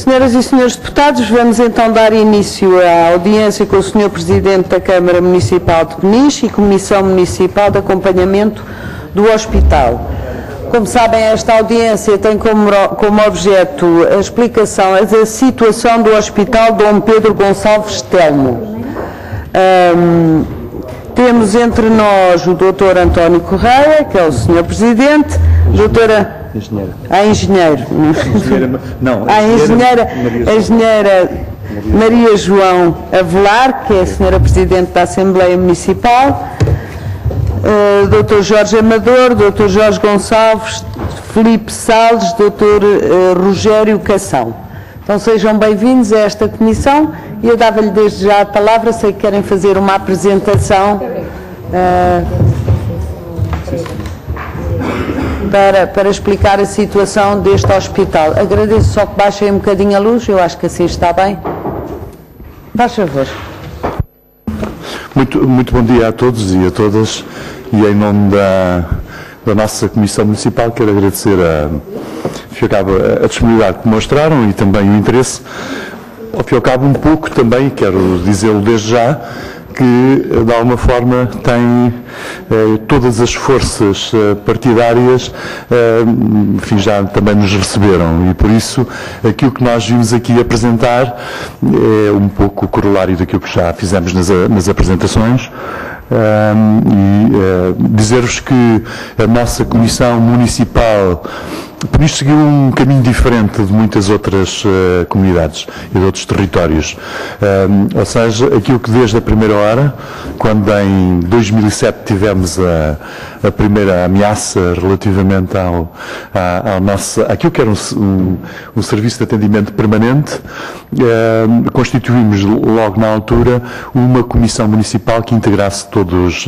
Senhoras e senhores deputados, vamos então dar início à audiência com o Sr. Presidente da Câmara Municipal de Peniche e Comissão Municipal de Acompanhamento do Hospital. Como sabem, esta audiência tem como objeto a explicação da situação do Hospital Dom Pedro Gonçalves Telmo. Temos entre nós o Dr. António Correia, que é o Sr. Presidente, doutora... Engenheira. A engenheiro. Não, a engenheira Maria João Avelar, que é a Sra. Presidente da Assembleia Municipal, Dr. Jorge Amador, Dr. Jorge Gonçalves, Filipe Salles, Dr. Rogério Cação. Então sejam bem-vindos a esta comissão e eu dava-lhe desde já a palavra, sei que querem fazer uma apresentação para explicar a situação deste hospital. Agradeço só que baixem um bocadinho a luz, eu acho que assim está bem. Faz favor. Muito bom dia a todos e a todas, e em nome da nossa Comissão Municipal quero agradecer a disponibilidade que mostraram e também o interesse. Ao fim e ao cabo, um pouco também, quero dizê-lo desde já, que de alguma forma tem todas as forças partidárias, enfim, já também nos receberam, e por isso aquilo que nós vimos aqui apresentar é um pouco o corolário daquilo que já fizemos nas apresentações. Dizer-vos que a nossa Comissão Municipal por isto seguiu um caminho diferente de muitas outras comunidades e de outros territórios. Ou seja, aquilo que desde a primeira hora, quando em 2007 tivemos a primeira ameaça relativamente àquilo que era um serviço de atendimento permanente, constituímos logo na altura uma Comissão Municipal que integrasse todas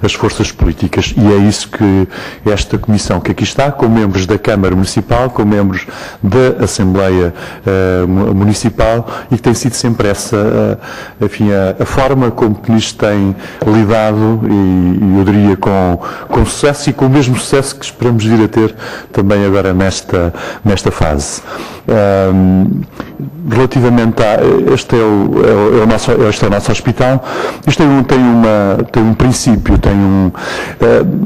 as forças políticas, e é isso que esta Comissão que aqui está, com membros da Câmara Municipal, com membros da Assembleia Municipal, e que tem sido sempre essa, enfim, a forma como Peniche tem lidado, e eu diria com sucesso, e com o mesmo sucesso que esperamos vir a ter também agora nesta fase. Relativamente a este é o nosso hospital. Isto tem um princípio,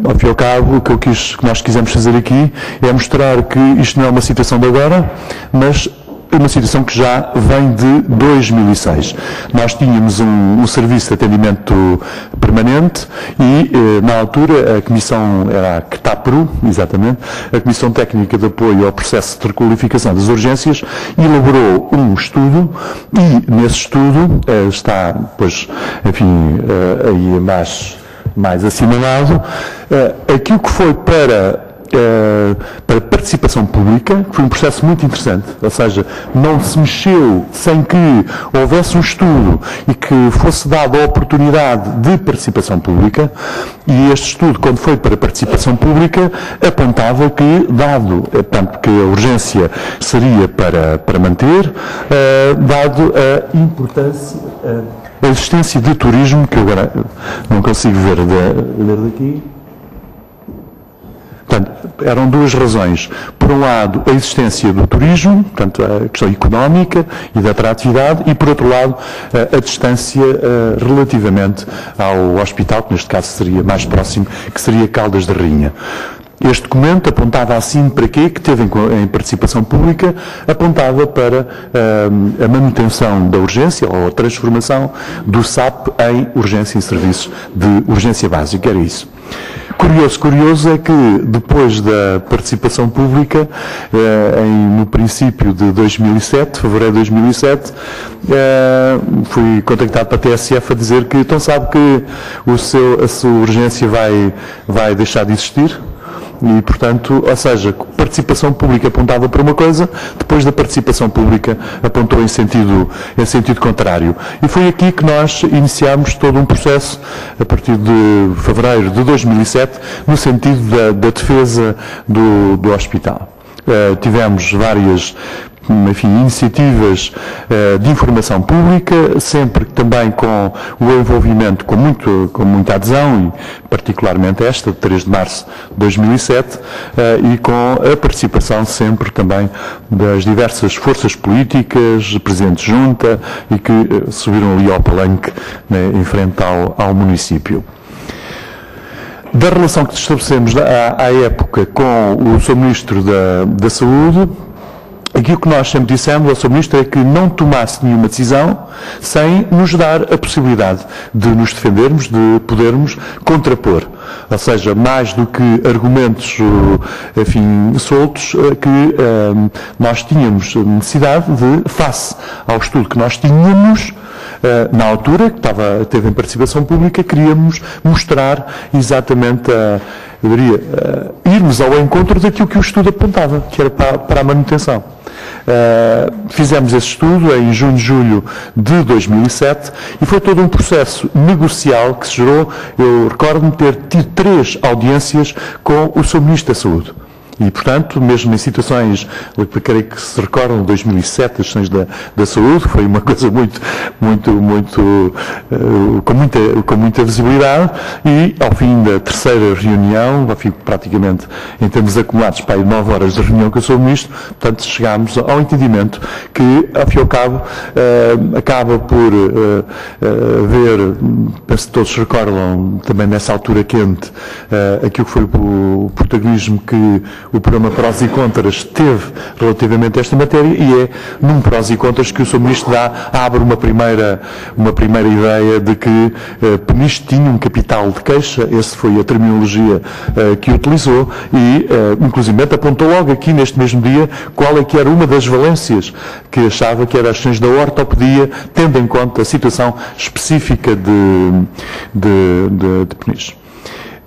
ao fim e ao cabo, o que nós quisemos fazer aqui é mostrar que isto não é uma situação de agora, mas uma situação que já vem de 2006. Nós tínhamos um serviço de atendimento permanente e, na altura, a Comissão era a CTAPRU, exatamente, a Comissão Técnica de Apoio ao Processo de Requalificação das Urgências, elaborou um estudo, e nesse estudo está, pois, enfim, aí mais assinalado, aquilo que foi para participação pública, que foi um processo muito interessante, ou seja, não se mexeu sem que houvesse um estudo e que fosse dada a oportunidade de participação pública, e este estudo, quando foi para participação pública, apontava que, dado, tanto que a urgência seria para manter, dado a importância, a existência de turismo, que eu agora não consigo ler daqui. Portanto, eram duas razões. Por um lado, a existência do turismo, portanto, a questão económica e da atratividade, e, por outro lado, a distância relativamente ao hospital, que neste caso seria mais próximo, que seria Caldas da Rainha. Este documento apontava assim para quê? Que teve em participação pública, apontava para a manutenção da urgência, ou a transformação do SAP em urgência, em serviços de urgência básica, era isso. Curioso é que depois da participação pública, no princípio de 2007, fevereiro de 2007, fui contactado para a TSF a dizer que, então sabe que a sua urgência vai deixar de existir. E, portanto, ou seja, participação pública apontava para uma coisa, depois da participação pública apontou em sentido contrário. E foi aqui que nós iniciámos todo um processo, a partir de fevereiro de 2007, no sentido da defesa do hospital. Tivemos várias enfim, iniciativas de informação pública, sempre também com o envolvimento, com muita adesão, e particularmente esta, de 3 de março de 2007, e com a participação sempre também das diversas forças políticas, presidentes de junta, e que subiram ali ao palanque, né, em frente ao município. Da relação que estabelecemos à época com o Sr. Ministro da Saúde, aquilo que nós sempre dissemos ao Sr. Ministro é que não tomasse nenhuma decisão sem nos dar a possibilidade de nos defendermos, de podermos contrapor. Ou seja, mais do que argumentos, enfim, soltos, que nós tínhamos necessidade de, face ao estudo que nós tínhamos, na altura, que teve em participação pública, queríamos mostrar exatamente, eu diria, irmos ao encontro daquilo que o estudo apontava, que era para a manutenção. Fizemos esse estudo em junho, julho de 2007 e foi todo um processo negocial que se gerou. Eu recordo-me ter tido 3 audiências com o Sr. Ministro da Saúde. E, portanto, mesmo em situações, eu creio que se recordam, 2007, as questões da saúde, foi uma coisa com muita visibilidade, e ao fim da 3ª reunião, ao fim, praticamente, em termos acumulados, para aí 9 horas de reunião com o Sr. Ministro, portanto, chegámos ao entendimento que, ao fim e ao cabo, acaba por haver, penso que todos se recordam, também nessa altura quente, aquilo que foi o protagonismo que o programa Prós e Contras teve relativamente a esta matéria, e é num Prós e Contras que o Sr. Ministro abre uma primeira ideia de que Peniche tinha um capital de queixa. Essa foi a terminologia que utilizou, e inclusive apontou logo aqui neste mesmo dia qual é que era uma das valências que achava que era as questões da ortopedia, tendo em conta a situação específica de Peniche.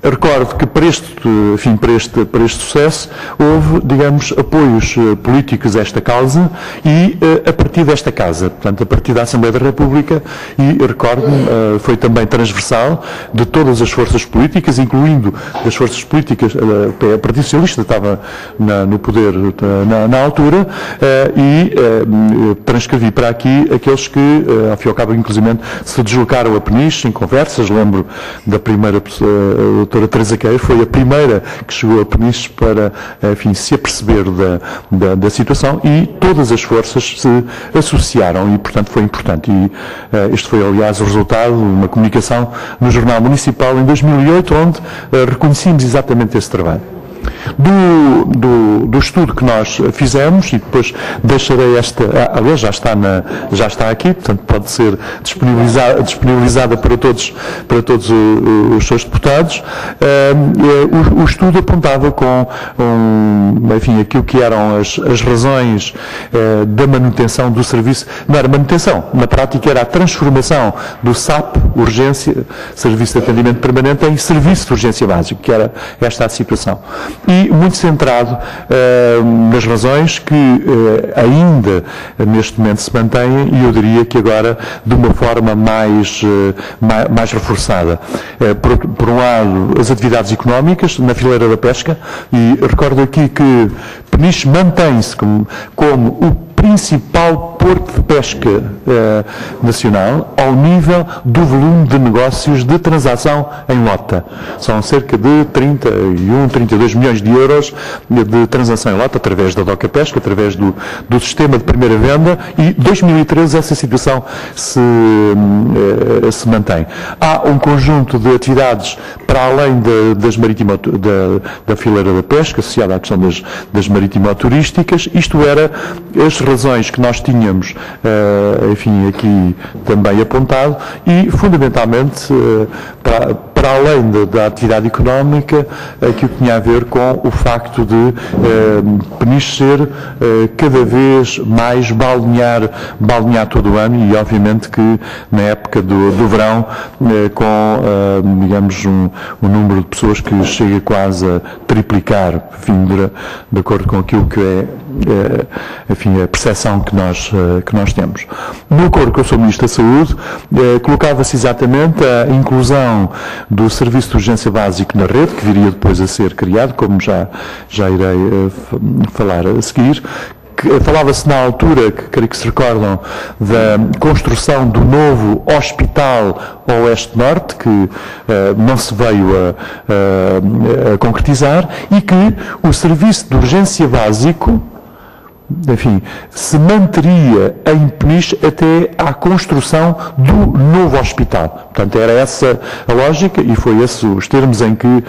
Recordo que para este sucesso houve, digamos, apoios políticos a esta causa, e a partir desta casa, portanto, a partir da Assembleia da República, e recordo-me, foi também transversal de todas as forças políticas, incluindo as forças políticas, o Partido Socialista estava no poder na altura, e transcrevi para aqui aqueles que, ao fim e ao cabo, inclusive, se deslocaram a Peniche em conversas. Lembro da primeira pessoa, a doutora Teresa Queiro, foi a primeira que chegou a Peniche para, enfim, se aperceber da situação, e todas as forças se associaram, e, portanto, foi importante. E este foi, aliás, o resultado de uma comunicação no Jornal Municipal em 2008, onde reconhecíamos exatamente esse trabalho. Do estudo que nós fizemos, e depois deixarei aliás, já está aqui, portanto pode ser disponibilizada para todos os seus deputados. O estudo apontava enfim, aquilo que eram as razões da manutenção do serviço. Não era manutenção, na prática era a transformação do SAP, Urgência, Serviço de Atendimento Permanente, em Serviço de Urgência Básico, que era esta a situação. E muito centrado nas razões que ainda neste momento se mantêm, e eu diria que agora de uma forma mais reforçada. Por um lado, as atividades económicas na fileira da pesca, e recordo aqui que Peniche mantém-se como o principal porto de pesca nacional ao nível do volume de negócios de transação em lota. São cerca de 32 milhões de euros de transação em lota, através da DOCA Pesca, através do sistema de primeira venda, e 2013 essa situação se mantém. Há um conjunto de atividades para além da fileira da pesca, associada à questão das marítimo-turísticas. Isto era as razões que nós tínhamos, enfim, aqui também apontado, e fundamentalmente para além da atividade económica, aquilo que tinha a ver com o facto de Peniche ser cada vez mais balnear todo o ano, e obviamente que na época do verão, com, digamos, um número de pessoas que chega quase a triplicar, enfim, de acordo com aquilo que é, enfim, a percepção que nós temos. No acordo com o Sr. Ministro da Saúde, colocava-se exatamente a inclusão do Serviço de Urgência Básico na rede, que viria depois a ser criado, como já irei falar a seguir, falava-se na altura, que creio que se recordam, da construção do novo Hospital Oeste-Norte, que não se veio a concretizar, e que o serviço de urgência básico, enfim, se manteria em Peniche até à construção do novo hospital. Portanto, era essa a lógica e foi esses os termos em que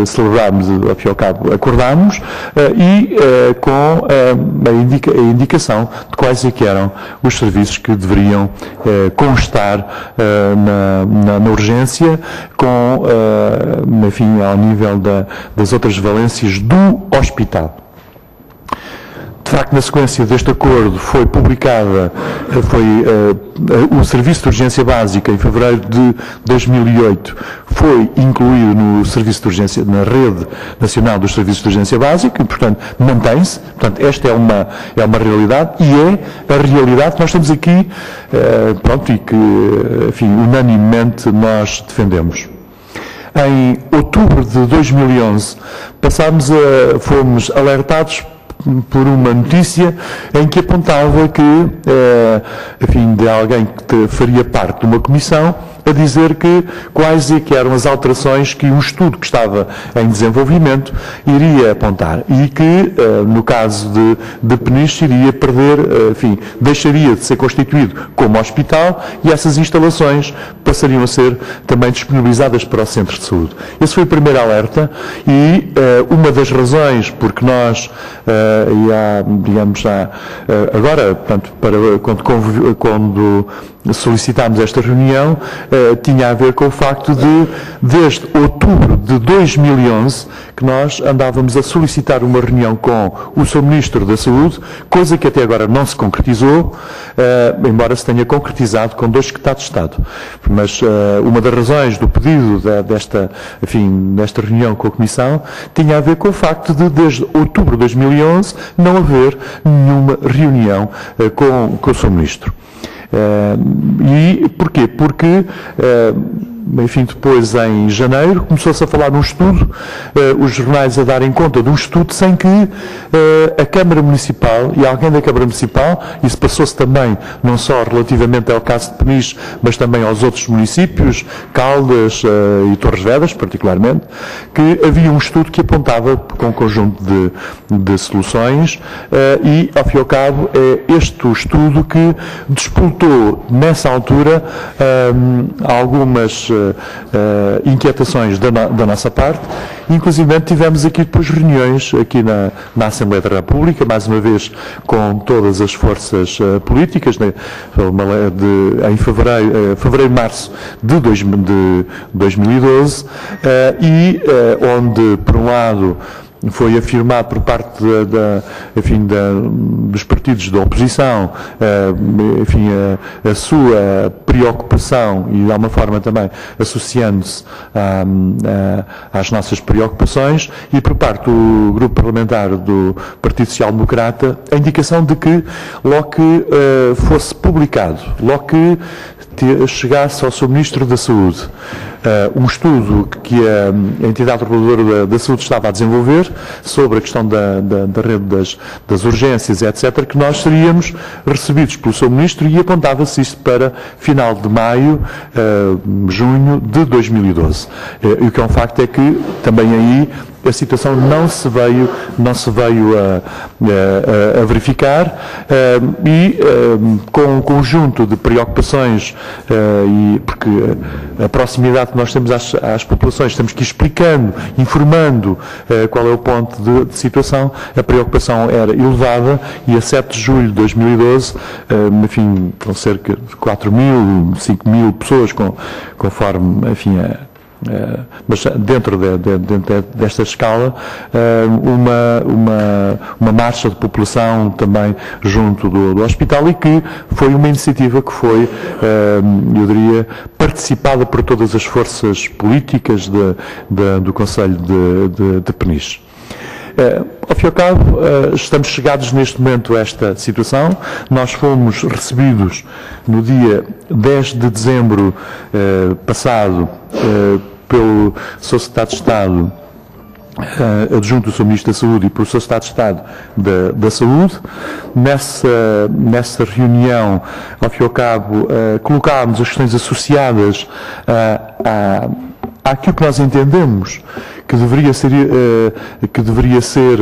celebrámos, ao fim e ao cabo, acordámos com a indicação de quais é que eram os serviços que deveriam constar na urgência, enfim, ao nível das outras valências do hospital. De facto, na sequência deste acordo foi publicada, o Serviço de Urgência Básica em fevereiro de 2008 foi incluído no Serviço de Urgência, na Rede Nacional dos Serviços de Urgência Básica e, portanto, mantém-se. Portanto, esta é uma realidade e é a realidade que nós temos aqui, e que, enfim, unanimemente nós defendemos. Em outubro de 2011, fomos alertados por uma notícia em que apontava que, enfim, de alguém que faria parte de uma comissão, a dizer que quais é que eram as alterações que um estudo que estava em desenvolvimento iria apontar e que, no caso de Peniche, iria perder, enfim, deixaria de ser constituído como hospital e essas instalações passariam a ser também disponibilizadas para o centro de saúde. Esse foi o primeiro alerta e uma das razões porque nós, agora, portanto, quando solicitámos esta reunião, tinha a ver com o facto de, desde outubro de 2011, que nós andávamos a solicitar uma reunião com o Sr. Ministro da Saúde, coisa que até agora não se concretizou, embora se tenha concretizado com 2 secretários de Estado. Mas uma das razões do pedido desta reunião com a Comissão tinha a ver com o facto de, desde outubro de 2011, não haver nenhuma reunião com o Sr. Ministro. E porquê? Porque, enfim, depois em janeiro começou-se a falar num estudo, os jornais a darem conta de um estudo sem que a Câmara Municipal e alguém da Câmara Municipal, isso passou-se também não só relativamente ao caso de Peniche, mas também aos outros municípios, Caldas e Torres Vedras, particularmente, que havia um estudo que apontava com um conjunto de soluções e, ao fim e ao cabo, é este o estudo que despoltou, nessa altura, algumas inquietações da nossa parte. Inclusive tivemos aqui depois reuniões aqui na Assembleia da República, mais uma vez com todas as forças políticas, em fevereiro, março de 2012, onde, por um lado, foi afirmado por parte dos partidos da oposição, enfim, a sua preocupação e, de alguma forma, também associando-se às nossas preocupações, e por parte do grupo parlamentar do Partido Social Democrata, a indicação de que, logo que fosse publicado, logo que chegasse ao Sr. Ministro da Saúde, um estudo que a entidade reguladora da saúde estava a desenvolver sobre a questão da rede das urgências, etc., que nós seríamos recebidos pelo Sr. Ministro e apontava-se isto para final de maio, junho de 2012. E o que é um facto é que também aí a situação não se veio a verificar e com um conjunto de preocupações porque a proximidade que nós temos às populações, temos que ir explicando, informando qual é o ponto de situação, a preocupação era elevada e a 7 de julho de 2012, enfim, com cerca de 4.000, 5.000 pessoas, conforme, enfim, mas dentro desta escala, uma marcha de população também junto do hospital, e que foi uma iniciativa que foi, eu diria, participada por todas as forças políticas do Conselho de Peniche. Ao fim e ao cabo, estamos chegados neste momento a esta situação. Nós fomos recebidos no dia 10 de dezembro passado pelo Sr. Secretário de Estado adjunto do Sr. Ministro da Saúde e pelo Sr. Secretário de Estado da Saúde. Nessa reunião, ao fim e ao cabo, colocámos as questões associadas àquilo que nós entendemos que deveria ser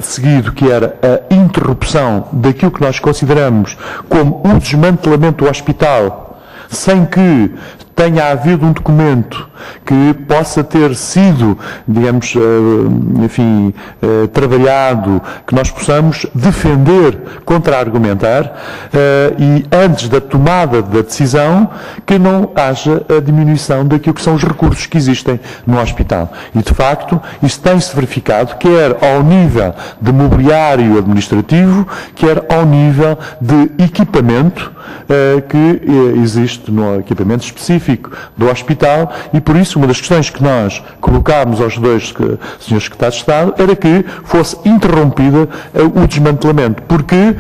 seguido, que era a interrupção daquilo que nós consideramos como o desmantelamento do hospital, sem que tenha havido um documento que possa ter sido, digamos, trabalhado, que nós possamos defender, contra-argumentar, e antes da tomada da decisão, que não haja a diminuição daquilo que são os recursos que existem no hospital. E, de facto, isso tem-se verificado, quer ao nível de mobiliário administrativo, quer ao nível de equipamento que existe no equipamento específico do hospital, e por isso uma das questões que nós colocámos aos dois senhores secretários de Estado era que fosse interrompida o desmantelamento, porque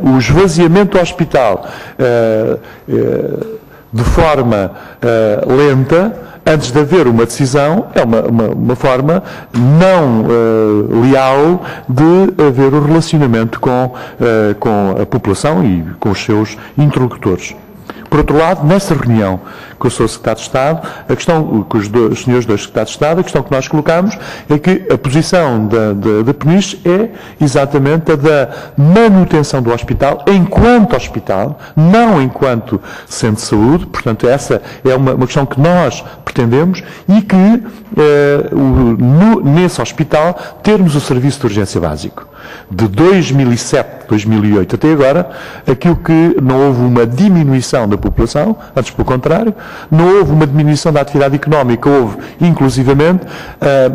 o esvaziamento do hospital de forma lenta, antes de haver uma decisão, é uma forma não leal de haver o relacionamento com a população e com os seus interlocutores. Por outro lado, nessa reunião com o Sr. Secretário de Estado, com os senhores dois Secretários de Estado, a questão que nós colocamos é que a posição da Peniche é exatamente a da manutenção do hospital enquanto hospital, não enquanto centro de saúde. Portanto, essa é uma questão que nós pretendemos, e que nesse hospital termos o serviço de urgência básico. De 2007, 2008 até agora, aquilo que não houve uma diminuição da população, antes pelo contrário, não houve uma diminuição da atividade económica, houve inclusivamente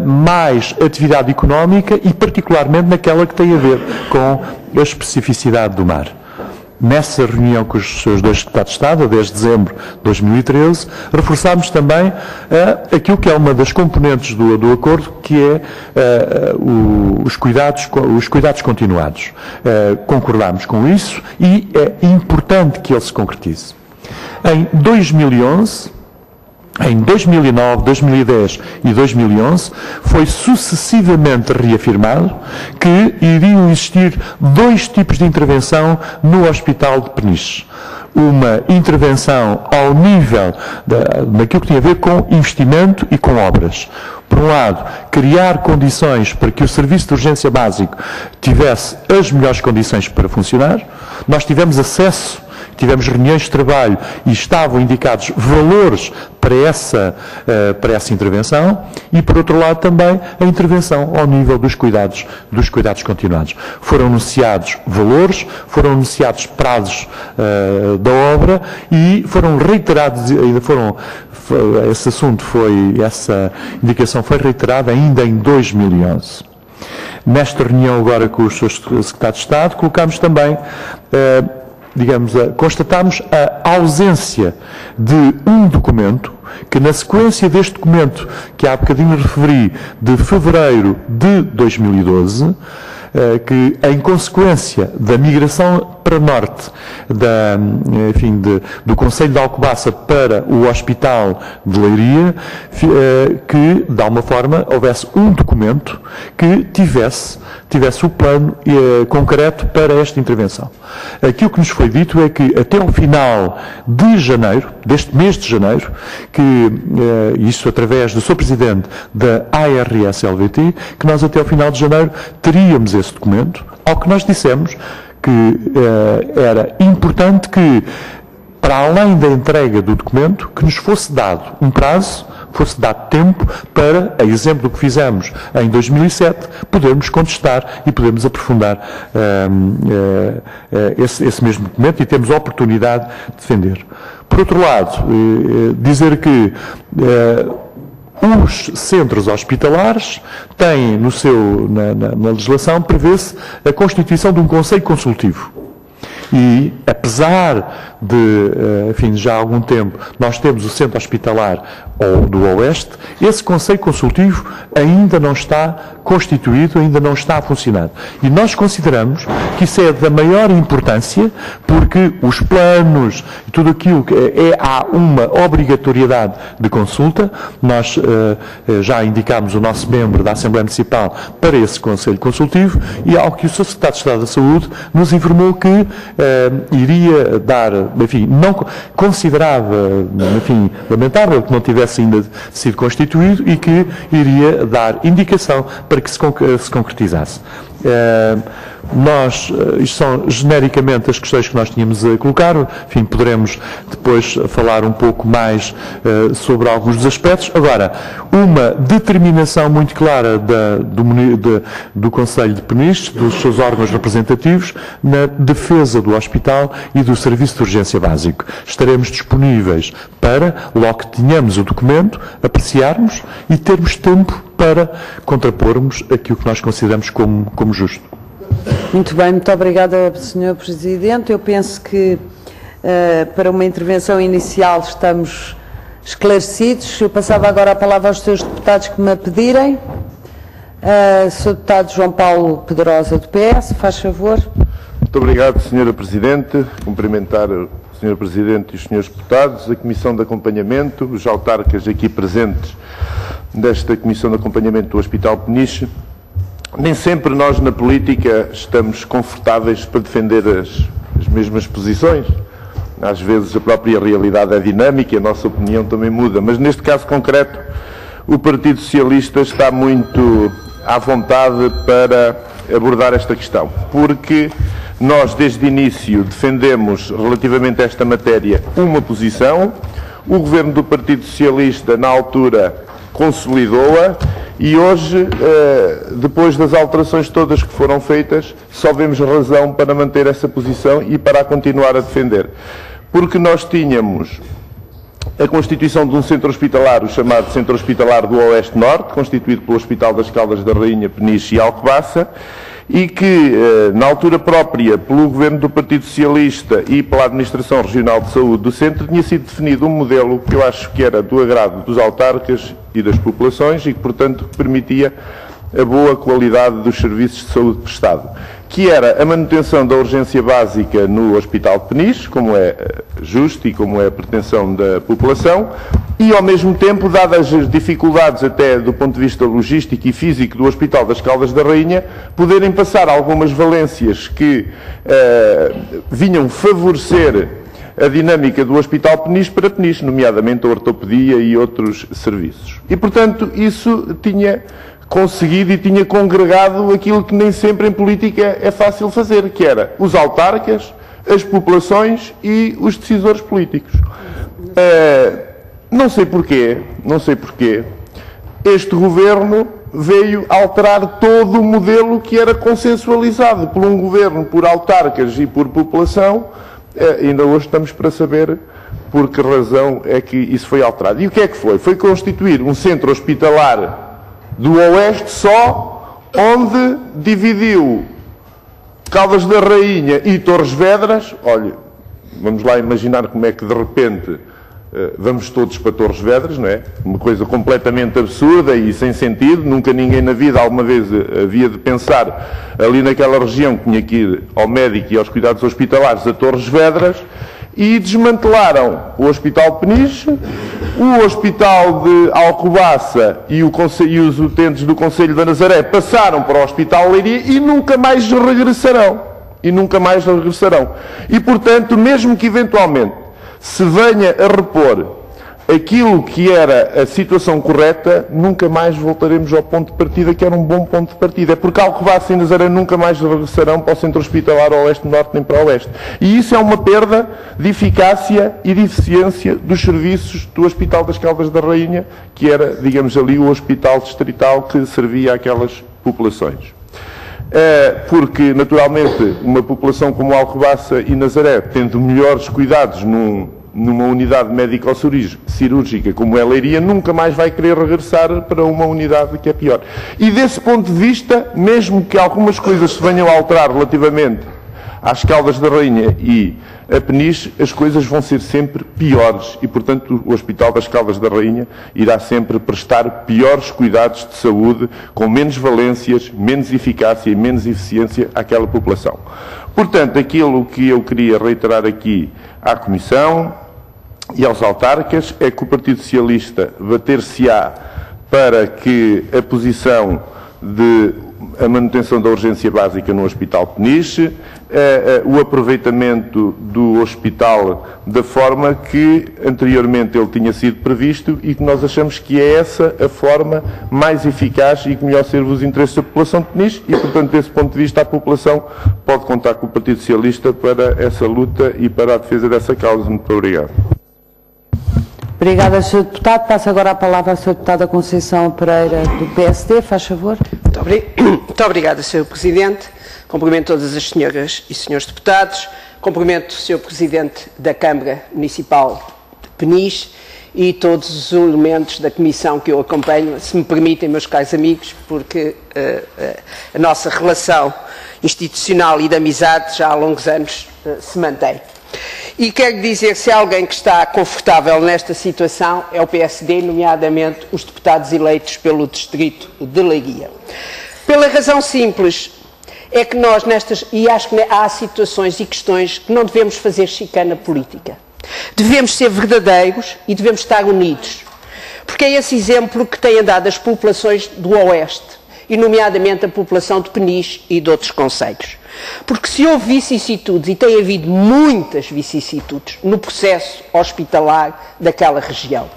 mais atividade económica, e particularmente naquela que tem a ver com a especificidade do mar. Nessa reunião com os seus dois secretários de Estado, a 10 de dezembro de 2013, reforçámos também aquilo que é uma das componentes do acordo, que é os cuidados continuados. Concordámos com isso, e é importante que ele se concretize. Em 2011, em 2009, 2010 e 2011, foi sucessivamente reafirmado que iriam existir dois tipos de intervenção no Hospital de Peniche. Uma intervenção ao nível daquilo que tinha a ver com investimento e com obras. Por um lado, criar condições para que o serviço de urgência básico tivesse as melhores condições para funcionar. Nós tivemos acesso, tivemos reuniões de trabalho e estavam indicados valores para essa intervenção, e, por outro lado, também a intervenção ao nível dos cuidados continuados. Foram anunciados valores, foram anunciados prazos da obra, e foram reiterados, essa indicação foi reiterada ainda em 2011. Nesta reunião agora com os seus secretários de Estado, colocámos também, constatámos a ausência de um documento que, na sequência deste documento que há bocadinho referi, de fevereiro de 2012, que, em consequência da migração para norte do Concelho de Alcobaça para o Hospital de Leiria, que, de alguma forma, houvesse um documento que tivesse o plano concreto para esta intervenção. Aquilo que nos foi dito é que, até ao final de janeiro, deste mês de janeiro, que isso através do Sr. Presidente da ARS-LVT, que nós até ao final de janeiro teríamos esse documento, ao que nós dissemos que era importante que, para além da entrega do documento, que nos fosse dado um prazo, fosse dado tempo para, a exemplo do que fizemos em 2007, podermos contestar e podermos aprofundar esse mesmo documento, e temos a oportunidade de defender. Por outro lado, dizer que os centros hospitalares têm na legislação, prevê-se a constituição de um conselho consultivo. E, apesar de, enfim, já há algum tempo, nós temos o Centro Hospitalar do Oeste, esse Conselho Consultivo ainda não está constituído, ainda não está a funcionar. E nós consideramos que isso é da maior importância, porque os planos e tudo aquilo que há uma obrigatoriedade de consulta. Nós já indicámos o nosso membro da Assembleia Municipal para esse Conselho Consultivo e ao que o Sr. Secretário de Estado da Saúde nos informou que iria dar, enfim, não considerava, enfim, lamentável que não tivesse ainda sido constituído e que iria dar indicação para que se concretizasse. Isto são genericamente as questões que nós tínhamos a colocar, enfim, poderemos depois falar um pouco mais sobre alguns dos aspectos. Agora, uma determinação muito clara do Conselho de Ministros, dos seus órgãos representativos, na defesa do hospital e do serviço de urgência básico. Estaremos disponíveis para, logo que tenhamos o documento, apreciarmos e termos tempo para contrapormos aquilo que nós consideramos como justo. Muito bem, muito obrigada, Sr. Presidente. Eu penso que para uma intervenção inicial estamos esclarecidos. Eu passava agora a palavra aos senhores deputados que me a pedirem. Sr. Deputado João Paulo Pedrosa, do PS, faz favor. Muito obrigado, Sra. Presidente. Cumprimentar o Sr. Presidente e os Srs. Deputados, a Comissão de Acompanhamento, os autarcas aqui presentes desta Comissão de Acompanhamento do Hospital Peniche. Nem sempre nós na política estamos confortáveis para defender as mesmas posições. Às vezes a própria realidade é dinâmica e a nossa opinião também muda, mas neste caso concreto o Partido Socialista está muito à vontade para abordar esta questão, porque nós desde o início defendemos relativamente a esta matéria uma posição, o Governo do Partido Socialista na altura consolidou-a e hoje, depois das alterações todas que foram feitas, só vemos razão para manter essa posição e para a continuar a defender. Porque nós tínhamos a constituição de um centro hospitalar, o chamado Centro Hospitalar do Oeste Norte, constituído pelo Hospital das Caldas da Rainha, Peniche e Alcobaça, e que, na altura própria, pelo Governo do Partido Socialista e pela Administração Regional de Saúde do Centro, tinha sido definido um modelo que eu acho que era do agrado dos autarcas e das populações e que, portanto, permitia a boa qualidade dos serviços de saúde prestado, que era a manutenção da urgência básica no Hospital de Peniche, como é justo e como é a pretensão da população, e, ao mesmo tempo, dadas as dificuldades até do ponto de vista logístico e físico do Hospital das Caldas da Rainha, poderem passar algumas valências que vinham favorecer a dinâmica do Hospital Peniche para Peniche, nomeadamente a ortopedia e outros serviços. E, portanto, isso tinha conseguido e tinha congregado aquilo que nem sempre em política é fácil fazer, que era os autarcas, as populações e os decisores políticos. Não sei porquê, este governo veio alterar todo o modelo que era consensualizado por um governo, por autarcas e por população. Ainda hoje estamos para saber por que razão é que isso foi alterado. E o que é que foi? Foi constituir um centro hospitalar do Oeste só, onde dividiu Caldas da Rainha e Torres Vedras. Olha, vamos lá imaginar como é que de repente vamos todos para Torres Vedras, não é? Uma coisa completamente absurda e sem sentido. Nunca ninguém na vida alguma vez havia de pensar ali naquela região que tinha que ir ao médico e aos cuidados hospitalares a Torres Vedras. E desmantelaram o Hospital de Peniche, o Hospital de Alcobaça e os utentes do Conselho da Nazaré passaram para o Hospital de Leiria e nunca mais regressarão. E, portanto, mesmo que eventualmente se venha a repor aquilo que era a situação correta, nunca mais voltaremos ao ponto de partida, que era um bom ponto de partida. É porque Alcobaça e Nazaré nunca mais regressarão para o centro hospitalar ao Oeste-Norte nem para o Oeste. E isso é uma perda de eficácia e de eficiência dos serviços do Hospital das Caldas da Rainha, que era, digamos ali, o hospital distrital que servia àquelas populações. Porque, naturalmente, uma população como Alcobaça e Nazaré, tendo melhores cuidados numa unidade médico-cirúrgica como é a Leiria, nunca mais vai querer regressar para uma unidade que é pior. E desse ponto de vista, mesmo que algumas coisas se venham a alterar relativamente às Caldas da Rainha e a Peniche, as coisas vão ser sempre piores e, portanto, o Hospital das Caldas da Rainha irá sempre prestar piores cuidados de saúde, com menos valências, menos eficácia e menos eficiência àquela população. Portanto, aquilo que eu queria reiterar aqui à Comissão e aos autarcas é que o Partido Socialista bater-se-á para que a posição de a manutenção da urgência básica no Hospital Peniche, o aproveitamento do hospital da forma que anteriormente ele tinha sido previsto e que nós achamos que é essa a forma mais eficaz e que melhor serve os interesses da população de Peniche e, portanto, desse ponto de vista, a população pode contar com o Partido Socialista para essa luta e para a defesa dessa causa. Muito obrigado. Obrigada, Sr. Deputado. Passo agora a palavra à Sra. Deputada Conceição Pereira, do PSD. Faz favor. Muito obrigada, Sr. Presidente. Cumprimento todas as senhoras e senhores deputados. Cumprimento o Sr. Presidente da Câmara Municipal de Peniche e todos os elementos da Comissão que eu acompanho, se me permitem, meus caros amigos, porque a nossa relação institucional e de amizade já há longos anos se mantém. E quero dizer, se há alguém que está confortável nesta situação, é o PSD, nomeadamente os deputados eleitos pelo Distrito de Leiria. Pela razão simples, é que nós e acho que há situações e questões que não devemos fazer chicana política. Devemos ser verdadeiros e devemos estar unidos. Porque é esse exemplo que têm dado as populações do Oeste, e nomeadamente a população de Peniche e de outros concelhos. Porque se houve vicissitudes, e tem havido muitas vicissitudes, no processo hospitalar daquela região,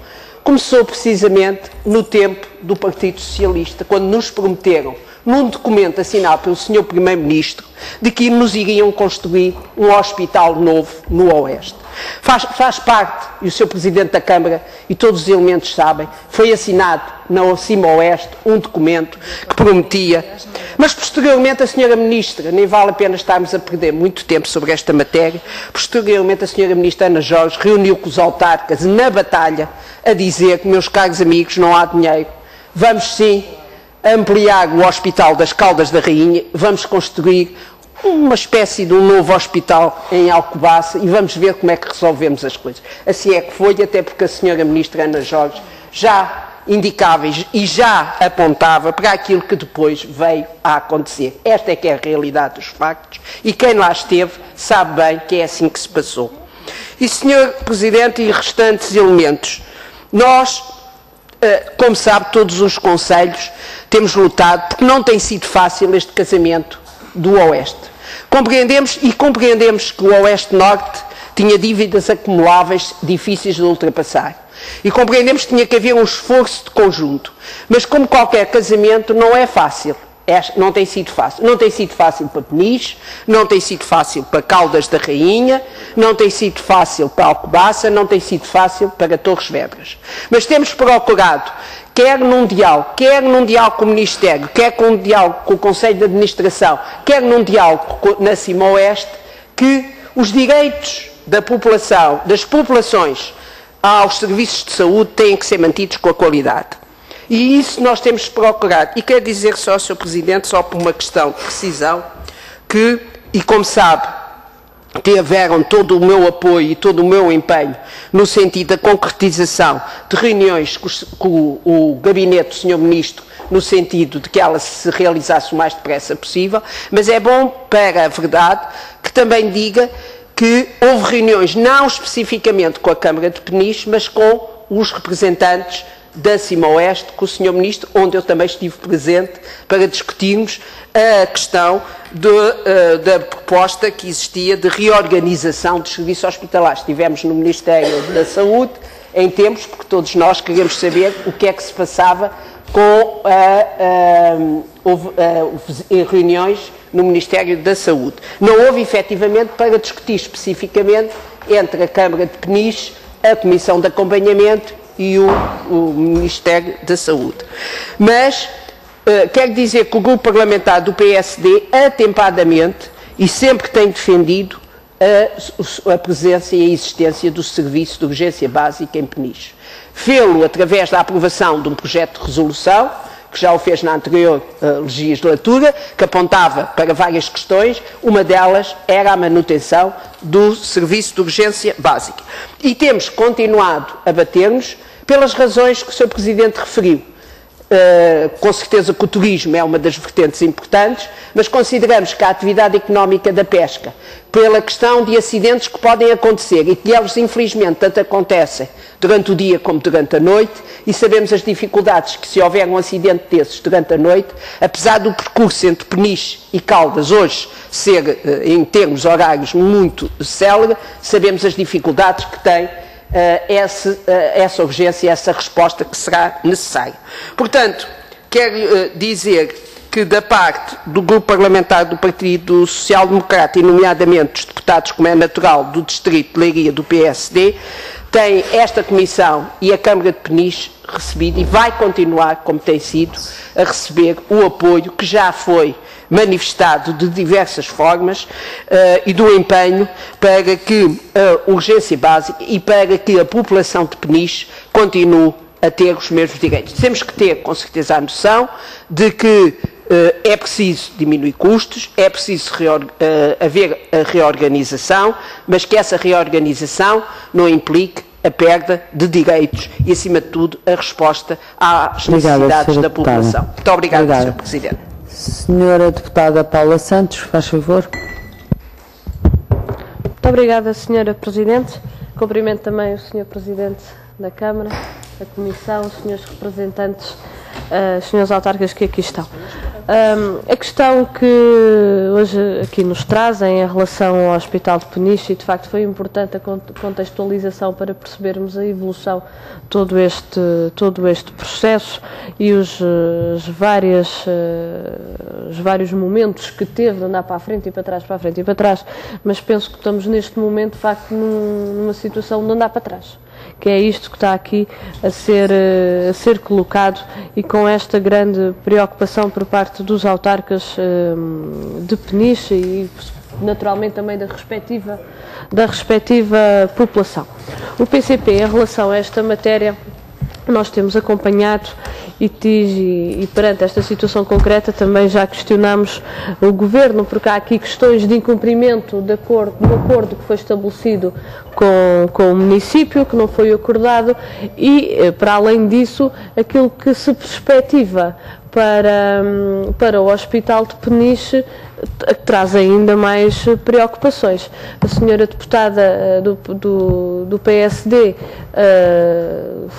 começou precisamente no tempo do Partido Socialista, quando nos prometeram, num documento assinado pelo Sr. Primeiro-Ministro, de que nos iriam construir um hospital novo no Oeste. Faz parte, e o Sr. Presidente da Câmara e todos os elementos sabem, foi assinado na Cima Oeste um documento que prometia, mas posteriormente a Sra. Ministra, nem vale a pena estarmos a perder muito tempo sobre esta matéria, posteriormente a Sra. Ministra Ana Jorge reuniu com os autarcas na batalha a dizer que, meus caros amigos, não há dinheiro, vamos sim ampliar o Hospital das Caldas da Rainha, vamos construir uma espécie de um novo hospital em Alcobaça e vamos ver como é que resolvemos as coisas. Assim é que foi, até porque a Sra. Ministra Ana Jorge já indicava e já apontava para aquilo que depois veio a acontecer. Esta é que é a realidade dos factos e quem lá esteve sabe bem que é assim que se passou. E, Sr. Presidente e restantes elementos, nós, como sabe, todos os concelhos temos lutado porque não tem sido fácil este casamento do Oeste. Compreendemos que o Oeste-Norte tinha dívidas acumuláveis difíceis de ultrapassar. E compreendemos que tinha que haver um esforço de conjunto. Mas, como qualquer casamento, não é fácil. Não tem sido fácil. Não tem sido fácil para Peniche, não tem sido fácil para Caldas da Rainha, não tem sido fácil para Alcobaça, não tem sido fácil para Torres Vedras. Mas temos procurado, quer num diálogo com o Ministério, quer com um diálogo com o Conselho de Administração, quer num diálogo na Cima Oeste, que os direitos da população, das populações aos serviços de saúde têm que ser mantidos com a qualidade. E isso nós temos procurado. E quero dizer só, Sr. Presidente, só por uma questão de precisão, que, e como sabe, tiveram todo o meu apoio e todo o meu empenho no sentido da concretização de reuniões com o gabinete do Sr. Ministro, no sentido de que ela se realizasse o mais depressa possível, mas é bom, para a verdade, que também diga que houve reuniões, não especificamente com a Câmara de Peniche, mas com os representantes da Cima Oeste, com o Sr. Ministro, onde eu também estive presente para discutirmos a questão da proposta que existia de reorganização dos serviços hospitalares. Estivemos no Ministério da Saúde em tempos, porque todos nós queríamos saber o que é que se passava com houve reuniões no Ministério da Saúde. Não houve, efetivamente, para discutir especificamente entre a Câmara de Peniche, a Comissão de Acompanhamento e o Ministério da Saúde. Mas quero dizer que o grupo parlamentar do PSD, atempadamente, e sempre tem defendido a presença e a existência do Serviço de Urgência Básica em Peniche. Fê-lo através da aprovação de um projeto de resolução, que já o fez na anterior legislatura, que apontava para várias questões. Uma delas era a manutenção do serviço de urgência básica. E temos continuado a bater-nos pelas razões que o Sr. Presidente referiu. Com certeza que o turismo é uma das vertentes importantes, mas consideramos que a atividade económica da pesca, pela questão de acidentes que podem acontecer e que eles infelizmente tanto acontecem durante o dia como durante a noite, e sabemos as dificuldades que se houver um acidente desses durante a noite, apesar do percurso entre Peniche e Caldas hoje ser, em termos horários, muito célere, sabemos as dificuldades que tem essa urgência, essa resposta que será necessária. Portanto, quero dizer que da parte do Grupo Parlamentar do Partido Social Democrata, e nomeadamente dos deputados, como é natural, do Distrito de Leiria do PSD, tem esta Comissão e a Câmara de Peniche recebido e vai continuar, como tem sido, a receber o apoio que já foi manifestado de diversas formas e do empenho para que a urgência básica e para que a população de Peniche continue a ter os mesmos direitos. Temos que ter, com certeza, a noção de que é preciso diminuir custos, é preciso haver a reorganização, mas que essa reorganização não implique a perda de direitos e, acima de tudo, a resposta às necessidades da população. Muito obrigada, Sr. Presidente. Senhora Deputada Paula Santos, faz favor. Muito obrigada, Senhora Presidente. Cumprimento também o Sr. Presidente da Câmara, a Comissão, os senhores representantes, os senhores autarcas que aqui estão. A questão que hoje aqui nos trazem em relação ao Hospital de Peniche, e de facto foi importante a contextualização para percebermos a evolução de todo este processo e os vários momentos que teve de andar para a frente e para trás, para a frente e para trás, mas penso que estamos neste momento de facto numa situação de andar para trás, que é isto que está aqui a ser colocado, e com esta grande preocupação por parte dos autarcas de Peniche e naturalmente também da respectiva população. O PCP, em relação a esta matéria, nós temos acompanhado e perante esta situação concreta também já questionamos o Governo, porque há aqui questões de incumprimento do acordo que foi estabelecido com o município, que não foi acordado, e, para além disso, aquilo que se perspectiva para o Hospital de Peniche traz ainda mais preocupações. A senhora deputada do PSD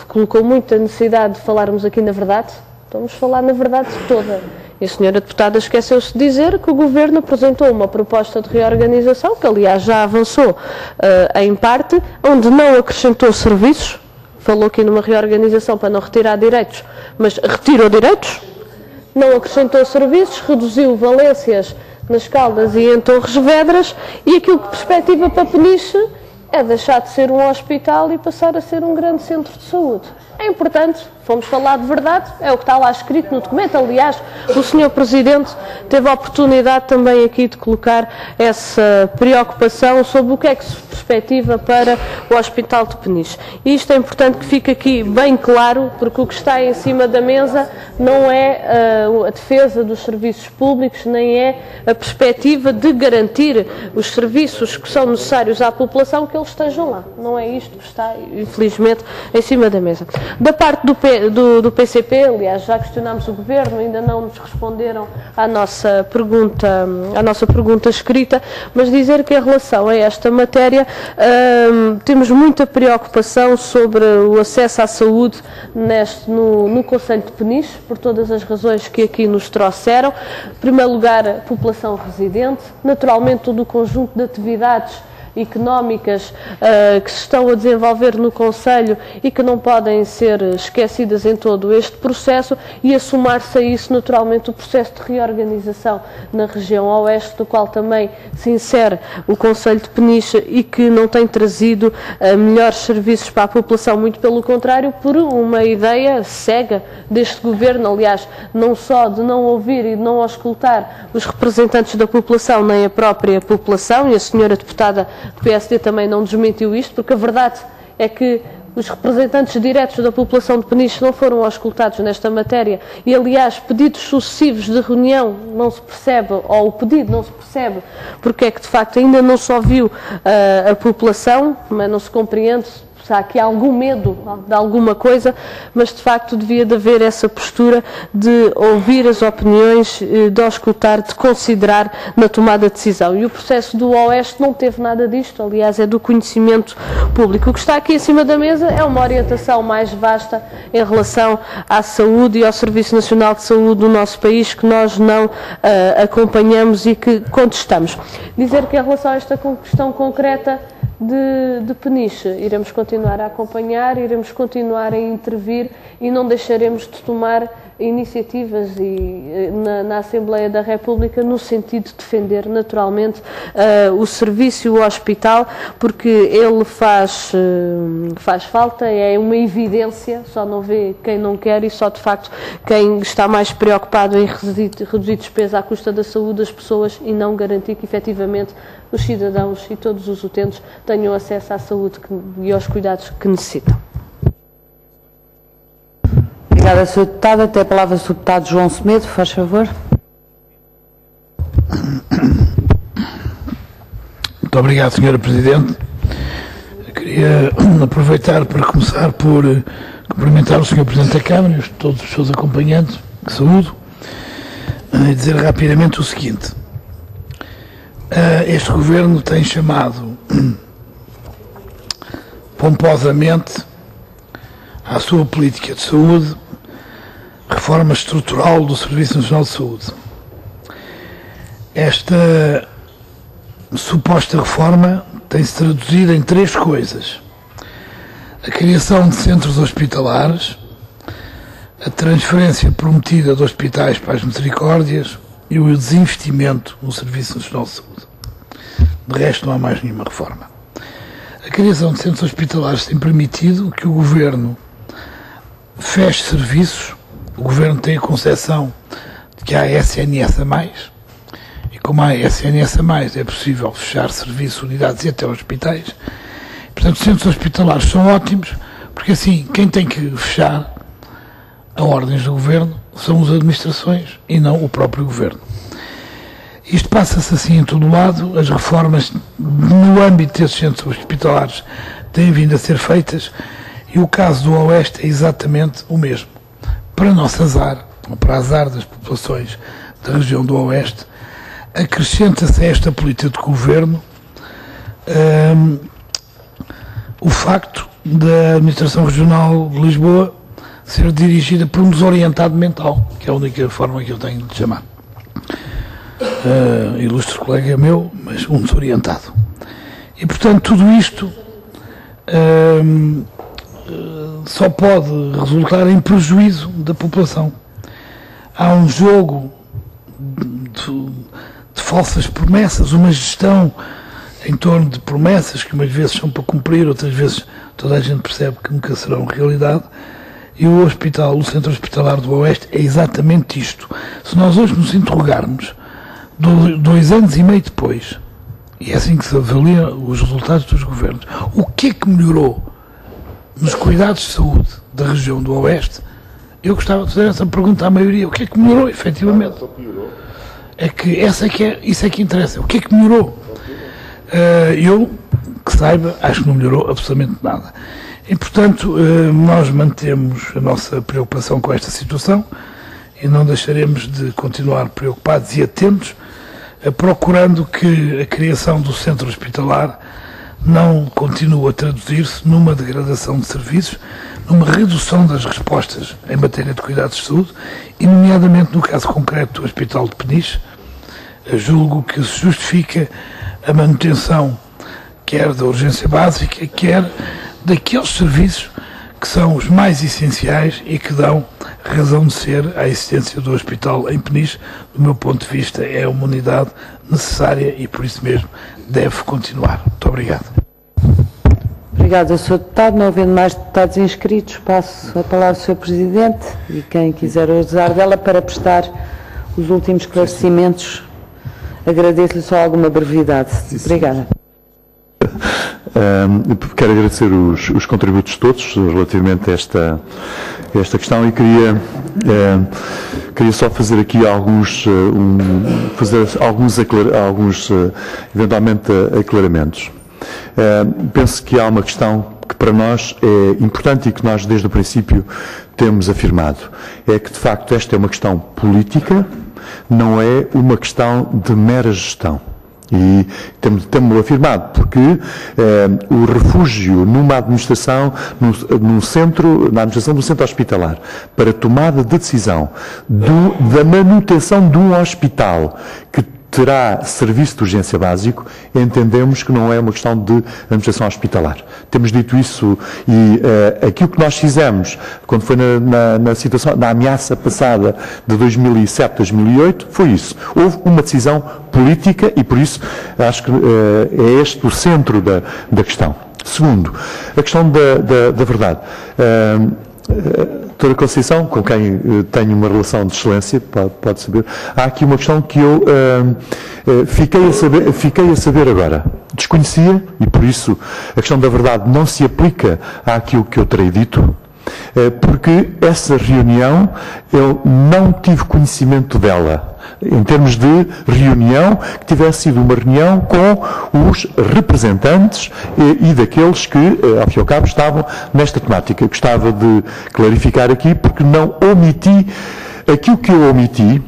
colocou muita necessidade de falarmos aqui na verdade. Vamos falar na verdade toda. E a senhora deputada esqueceu-se de dizer que o Governo apresentou uma proposta de reorganização, que aliás já avançou em parte, onde não acrescentou serviços. Falou aqui numa reorganização para não retirar direitos, mas retirou direitos. Não acrescentou serviços, reduziu valências nas Caldas e em Torres Vedras, e aquilo que perspectiva para Peniche é deixar de ser um hospital e passar a ser um grande centro de saúde. É importante, fomos falar de verdade, é o que está lá escrito no documento. Aliás, o Sr. Presidente teve a oportunidade também aqui de colocar essa preocupação sobre o que é que se perspectiva para o Hospital de Peniche. E isto é importante que fique aqui bem claro, porque o que está em cima da mesa não é a defesa dos serviços públicos, nem é a perspectiva de garantir os serviços que são necessários à população, que eles estejam lá. Não é isto que está, infelizmente, em cima da mesa. Da parte do PCP, aliás, já questionámos o Governo, ainda não nos responderam à nossa pergunta escrita, mas dizer que em relação a esta matéria temos muita preocupação sobre o acesso à saúde no Concelho de Peniche, por todas as razões que aqui nos trouxeram. Em primeiro lugar, a população residente, naturalmente todo o conjunto de atividades económicas que se estão a desenvolver no Concelho e que não podem ser esquecidas em todo este processo, e a somar-se a isso naturalmente o processo de reorganização na região oeste, do qual também se insere o Concelho de Peniche e que não tem trazido melhores serviços para a população, muito pelo contrário, por uma ideia cega deste Governo, aliás, não só de não ouvir e de não auscultar os representantes da população, nem a própria população, e a senhora deputada do PSD também não desmentiu isto, porque a verdade é que os representantes diretos da população de Peniche não foram auscultados nesta matéria e, aliás, pedidos sucessivos de reunião não se percebe, ou o pedido não se percebe, porque é que de facto ainda não se ouviu a população, mas não se compreende se há aqui algum medo de alguma coisa, mas de facto devia de haver essa postura de ouvir as opiniões, de auscultar, de considerar na tomada de decisão. E o processo do Oeste não teve nada disto, aliás, é do conhecimento público. O que está aqui em cima da mesa é uma orientação mais vasta em relação à saúde e ao Serviço Nacional de Saúde do nosso país, que nós não acompanhamos e que contestamos. Dizer que em relação a esta questão concreta de Peniche, iremos continuar a acompanhar, iremos continuar a intervir e não deixaremos de tomar iniciativas na Assembleia da República no sentido de defender naturalmente o serviço e o hospital, porque ele faz falta, é uma evidência, só não vê quem não quer e só de facto quem está mais preocupado em reduzir despesa à custa da saúde das pessoas e não garantir que efetivamente os cidadãos e todos os utentes tenham acesso à saúde e aos cuidados que necessitam. Obrigada, Sr. Deputado. Até a palavra do Sr. Deputado João Semedo, faz favor. Muito obrigado, Sra. Presidente. Eu queria aproveitar para começar por cumprimentar o Sr. Presidente da Câmara e todos os seus acompanhantes, que saúdo, e dizer rapidamente o seguinte. Este Governo tem chamado pomposamente à sua política de saúde reforma estrutural do Serviço Nacional de Saúde. Esta suposta reforma tem-se traduzido em três coisas: a criação de centros hospitalares, a transferência prometida de hospitais para as misericórdias e o desinvestimento no Serviço Nacional de Saúde. De resto, não há mais nenhuma reforma. A criação de centros hospitalares tem permitido que o Governo feche serviços. O Governo tem a concepção de que há SNS a mais, e como há SNS a mais, é possível fechar serviços, unidades e até hospitais. Portanto, os centros hospitalares são ótimos, porque assim, quem tem que fechar a ordens do Governo são as administrações e não o próprio Governo. Isto passa-se assim em todo o lado. As reformas no âmbito desses centros hospitalares têm vindo a ser feitas e o caso do Oeste é exatamente o mesmo. Para nosso azar, ou para azar das populações da região do Oeste, acrescenta-se a esta política de Governo o facto da Administração Regional de Lisboa ser dirigida por um desorientado mental, que é a única forma que eu tenho de chamar. Ilustre colega meu, mas um desorientado. E, portanto, tudo isto só pode resultar em prejuízo da população. Há um jogo de falsas promessas, uma gestão em torno de promessas que umas vezes são para cumprir, outras vezes toda a gente percebe que nunca serão realidade. E o hospital, o Centro Hospitalar do Oeste é exatamente isto. Se nós hoje nos interrogarmos 2 anos e meio depois, e é assim que se avalia os resultados dos governos, o que é que melhorou nos cuidados de saúde da região do Oeste, eu gostava de fazer essa pergunta à maioria: o que é que melhorou efetivamente? É que isso é que interessa. O que é que melhorou? Eu, que saiba, acho que não melhorou absolutamente nada. E, portanto, nós mantemos a nossa preocupação com esta situação e não deixaremos de continuar preocupados e atentos, procurando que a criação do centro hospitalar não continue a traduzir-se numa degradação de serviços, numa redução das respostas em matéria de cuidados de saúde, e nomeadamente no caso concreto do Hospital de Peniche. Julgo que se justifica a manutenção quer da urgência básica, quer daqueles serviços que são os mais essenciais e que dão razão de ser à existência do hospital em Peniche. Do meu ponto de vista, é uma unidade necessária e por isso mesmo deve continuar. Muito obrigado. Obrigada, Sr. Deputado. Não havendo mais deputados inscritos, passo a palavra ao Sr. Presidente e quem quiser usar dela para prestar os últimos esclarecimentos. Agradeço-lhe só alguma brevidade. Obrigada. Quero agradecer os contributos todos relativamente a esta questão e queria só fazer aqui alguns eventualmente aclaramentos. Penso que há uma questão que para nós é importante e que nós desde o princípio temos afirmado. É que de facto esta é uma questão política, não é uma questão de mera gestão. E temos afirmado, porque o refúgio numa administração, na administração do centro hospitalar, para tomada de decisão da manutenção de um hospital que terá serviço de urgência básico, entendemos que não é uma questão de administração hospitalar. Temos dito isso e aquilo que nós fizemos, quando foi na situação, na ameaça passada de 2007, 2008, foi isso. Houve uma decisão política e por isso acho que é este o centro da questão. Segundo, a questão da verdade. Doutora Conceição, com quem tenho uma relação de excelência, pode saber, há aqui uma questão que eu fiquei a saber agora. Desconhecia, e por isso a questão da verdade não se aplica àquilo que eu terei dito, porque essa reunião eu não tive conhecimento dela, em termos de reunião, que tivesse sido uma reunião com os representantes e daqueles que, ao fim e ao cabo, estavam nesta temática. Gostava de clarificar aqui, porque não omiti, aquilo que eu omiti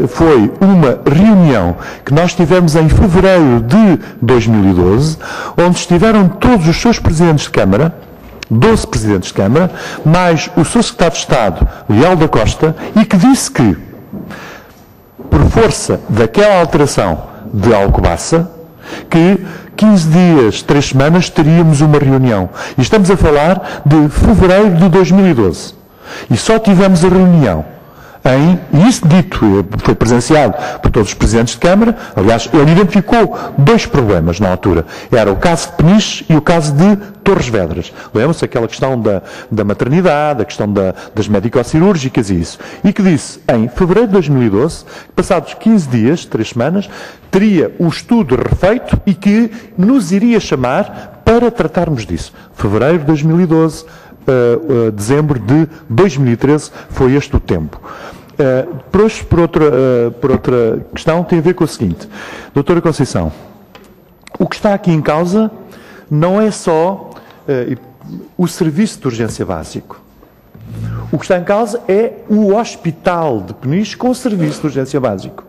foi uma reunião que nós tivemos em fevereiro de 2012, onde estiveram todos os seus presidentes de Câmara, 12 presidentes de Câmara, mais o seu secretário de Estado, Leal da Costa, e que disse que, por força daquela alteração de Alcobaça, que 15 dias, 3 semanas, teríamos uma reunião. E estamos a falar de fevereiro de 2012. E só tivemos a reunião e isso dito, foi presenciado por todos os presidentes de Câmara. Aliás, ele identificou 2 problemas na altura. Era o caso de Peniche e o caso de Torres Vedras. Lembram-se aquela questão da maternidade, a questão das médico-cirúrgicas e isso. E que disse, em fevereiro de 2012, passados 15 dias, 3 semanas, teria o estudo refeito e que nos iria chamar para tratarmos disso. Fevereiro de 2012, dezembro de 2013, foi este o tempo. Depois, por outra questão, tem a ver com o seguinte. Doutora Conceição, o que está aqui em causa não é só o serviço de urgência básico. O que está em causa é o hospital de Peniche com o serviço de urgência básico.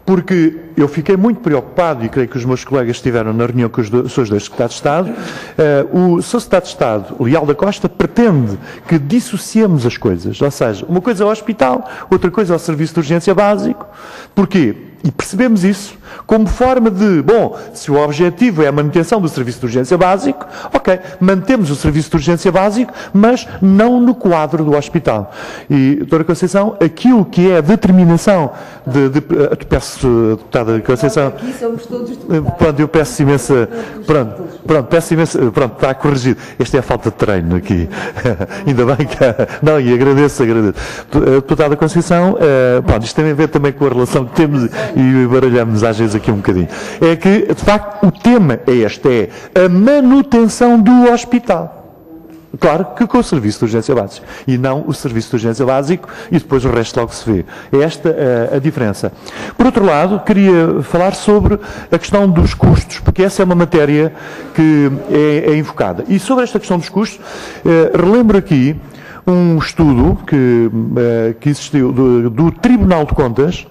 Porque eu fiquei muito preocupado, e creio que os meus colegas estiveram na reunião com os seus 2 secretários de Estado, o seu secretário de Estado, Leal da Costa, pretende que dissociemos as coisas. Ou seja, uma coisa é o hospital, outra coisa é o serviço de urgência básico. Porquê? E percebemos isso como forma de, se o objetivo é a manutenção do serviço de urgência básico, ok, mantemos o serviço de urgência básico, mas não no quadro do hospital. E, doutora Conceição, aquilo que é a determinação peço, deputada Conceição, aqui somos todos deputados. Pronto, eu peço imensa, peço imensa, está corrigido. Esta é a falta de treino aqui. Ainda bem que, não, e agradeço. Deputada Conceição, isto tem a ver também com a relação que temos e baralhamos às vezes aqui um bocadinho. É que, de facto, o tema é este, é a manutenção do hospital. Claro que com o serviço de urgência básico e não o serviço de urgência básico e depois o resto logo se vê. É esta a diferença. Por outro lado, queria falar sobre a questão dos custos, porque essa é uma matéria que é invocada. E sobre esta questão dos custos, relembro aqui um estudo que existiu do Tribunal de Contas,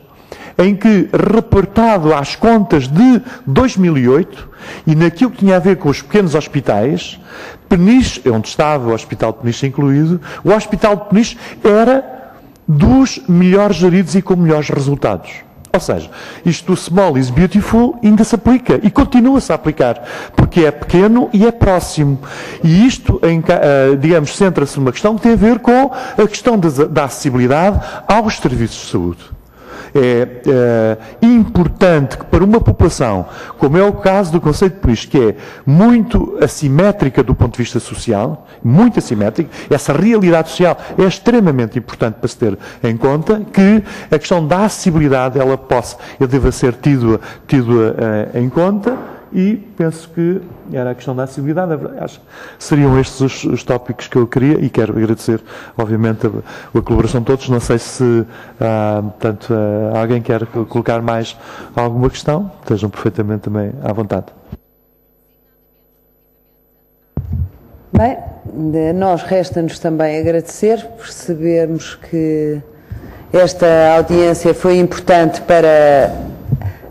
em que, reportado às contas de 2008, e naquilo que tinha a ver com os pequenos hospitais, Peniche, onde estava o Hospital de Peniche incluído, o Hospital de Peniche era dos melhores geridos e com melhores resultados. Ou seja, isto do small is beautiful ainda se aplica e continua-se a aplicar, porque é pequeno e é próximo. E isto, digamos, centra-se numa questão que tem a ver com a questão da acessibilidade aos serviços de saúde. É importante que para uma população, como é o caso do concelho de Peniche, que é muito assimétrica do ponto de vista social, muito assimétrica, essa realidade social é extremamente importante para se ter em conta, que a questão da acessibilidade ela deva ser tido em conta, e penso que era a questão da acessibilidade. Acho que seriam estes os tópicos que eu queria, e quero agradecer, obviamente, a colaboração de todos. Não sei se portanto, alguém quer colocar mais alguma questão. Estejam perfeitamente também à vontade. Bem, nós resta-nos também agradecer por sabermos que esta audiência foi importante para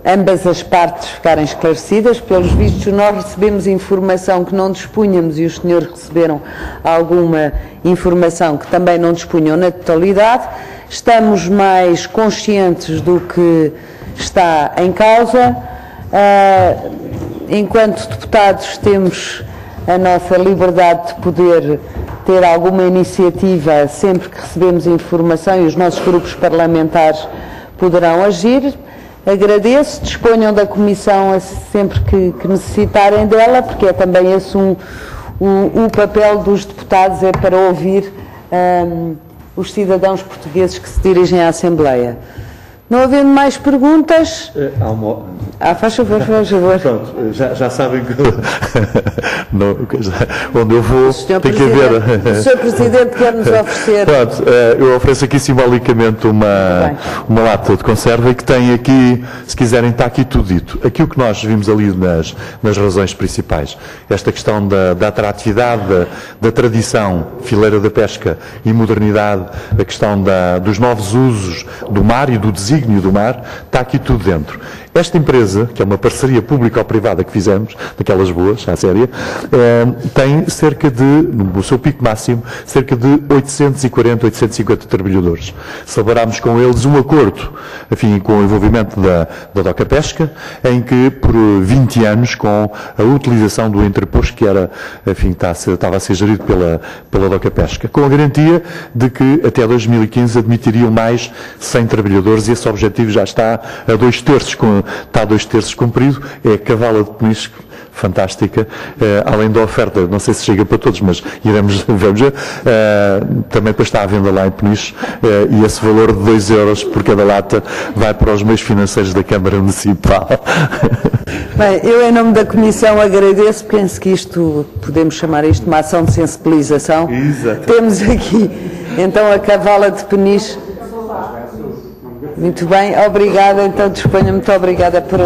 ambas as partes ficarem esclarecidas. Pelos vistos, nós recebemos informação que não dispunhamos e os senhores receberam alguma informação que também não dispunham na totalidade. Estamos mais conscientes do que está em causa. Enquanto deputados, temos a nossa liberdade de poder ter alguma iniciativa sempre que recebemos informação, e os nossos grupos parlamentares poderão agir. Agradeço, disponham da Comissão sempre que necessitarem dela, porque é também esse o papel dos deputados, é para ouvir os cidadãos portugueses que se dirigem à Assembleia. Não havendo mais perguntas... faz favor, faz favor. Pronto, já sabem que onde eu vou tem que haver... O Sr. Presidente quer nos oferecer... Pronto, eu ofereço aqui simbolicamente uma lata de conserva e que tem aqui, se quiserem, está aqui tudo dito. Aquilo que nós vimos ali nas razões principais. Esta questão da atratividade, da tradição fileira da pesca e modernidade, a questão dos novos usos do mar e do desígnio do mar, está aqui tudo dentro. Esta empresa, que é uma parceria público-privada que fizemos, daquelas boas, à séria, tem cerca de, no seu pico máximo, cerca de 840, 850 trabalhadores. Celebramos com eles um acordo, enfim, com o envolvimento da DOCA Pesca, em que, por 20 anos, com a utilização do entreposto, que era, enfim, estava a ser gerido pela DOCA Pesca, com a garantia de que até 2015 admitiriam mais 100 trabalhadores, e esse objetivo já está a 2/3 cumprido. É a cavala de Peniche, fantástica, além da oferta, não sei se chega para todos, mas vamos ver, também depois está à venda lá em Peniche, e esse valor de 2 euros por cada lata vai para os meios financeiros da Câmara Municipal. Bem, eu em nome da Comissão agradeço, penso que isto, podemos chamar isto uma ação de sensibilização. Exato. Temos aqui, então, a cavala de Peniche. Muito bem, obrigada, então disponha, muito obrigada por